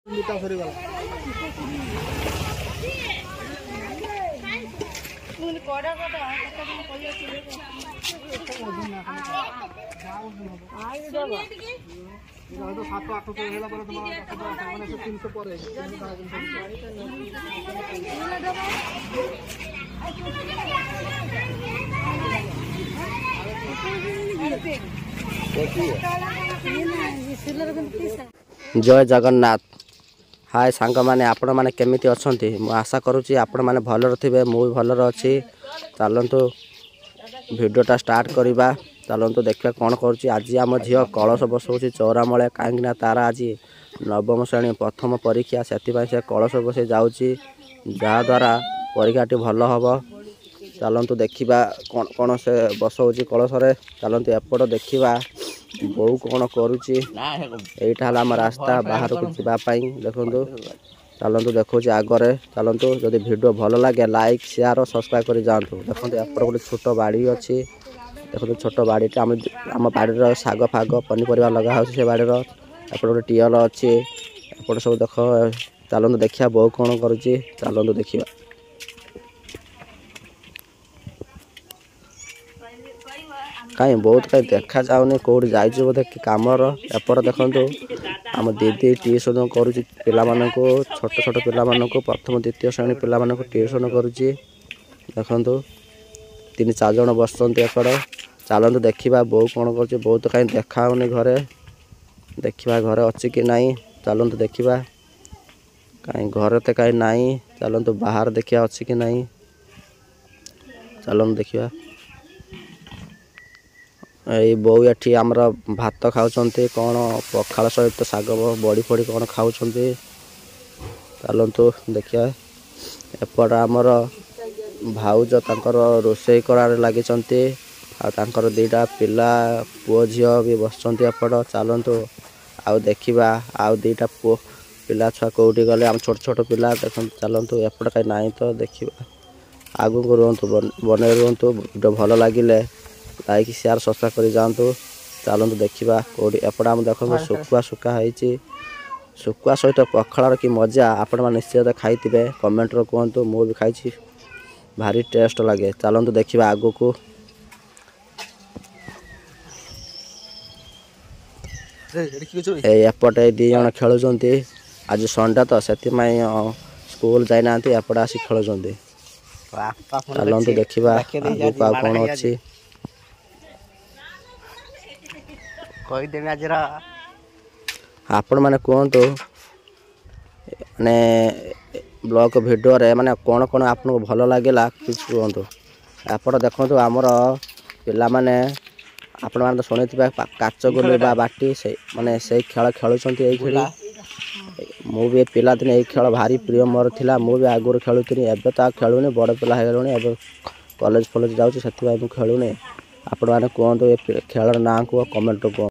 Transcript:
मिटा सरी वाला तुम कोड़ा कोड़ा कत दिन कहियो आई देबो तो 7 8 तो हेला पर तुम माने 300 पर जय जगन्नाथ। हाय सांग मैंने आपण मैंने केमिति अछंती मु आशा करूची आपण मैंने भलर थिबे मु भी भलर अछि। चलंतु वीडियोटा स्टार्ट करबा। चलंतु देखिया कोन करूची। आज आम झियो कलश बसौची चौरामूले काहेकि तारा आज नवम श्रेणी प्रथम परीक्षा से कलश बसे जाऊँगी जहाँ द्वारा परीक्षाटी भल हम। चलंतु देखा कौन कौन से बसौची कलश रे। चलंतु एपट देखा बो कौन करुची। एटा हला हम रास्ता बाहर को जावाई देखु। चलंतु देखो आगरे। चलंतु जदि वीडियो भल लगे लाइक शेयर और सब्सक्राइब कर जातु। देखो एपट गोटे छोट बाड़ी अच्छी। देखो छोट बाड़ी आम बाड़ी शाग फाग पनीपरिया लगा हो से बाड़ी एपट गोटे टीएल अच्छी एपट सब देख। चलंतु देखिया बो कौन करुची। चलंतु देखिया कहीं बहुत कहीं देखा जाऊनी कौट जाइए बोधे कमर। एपट देखु आम दीदी ट्यूशन करुँच पिला छोट छोट पिला प्रथम द्वितीय श्रेणी पिला ट्यूशन करुँची। देखु 3 4 जन बसंत एपट। चलतु देखा बो कौन कर बहुत कहीं देखा घरे देखा घरे अच्छी कि नहीं। चलतु देखा कहीं घरे तो कहीं नहीं। चलतु बाहर देखा अच्छी कि नहीं। चलतु देखा ये बो ये आमर भात खाऊँ कौन पखाल सहित शाग बड़ी फड़ी कौन खाऊँ। चलतु देखिए एपट आमर भाउज तांकर रोषे करार लगी आर दीटा पिला पुओ झील भी बसंत एपट। चलतु आउ देखा आउ दीटा पुओ पिला छुआ कौटी गले आम छोट छोट पिला देख। चलतु एपट कहीं ना तो देखा आगु को रुहतु बने रुहतु। वीडियो भल लगे लाइक शेयर सब्सक्राइब कर जातु। चलतु देखा कौटी एपट आम देख शुखुआ शुखा है। शुखुआ सहित पखाड़ की मजा आपण मैंने निश्चय खाई कमेंट कहतु। मु भी खाई भारी टेस्ट लगे। चलतु देखा आगु को एपट 2 जन खेलुंट। आज संडे तो से स्कूल जाना एपट आसी खेलुंट। चलतु देखा आगु कौन अच्छी आपण मैंने कहतु माने ब्लॉग वीडियो रे माने कौन कौन आपको भल लगेगा कि कहतु। एपट देखु आमर पिला माने आपण मैंने तो शुणी काच गोली बाटी से माने से खेल खेलुंट। मु भी पिला दिन यही खेल भारी प्रिय मोर थिला। मु भी आगुरी खेलुनी एबे तो खेलुनी बड़ पिला हो गलुनी कॉलेज फॉलेज जाऊँ से खेलुनी। आपण मैंने कहतु ये खेल ना कमेंट कह।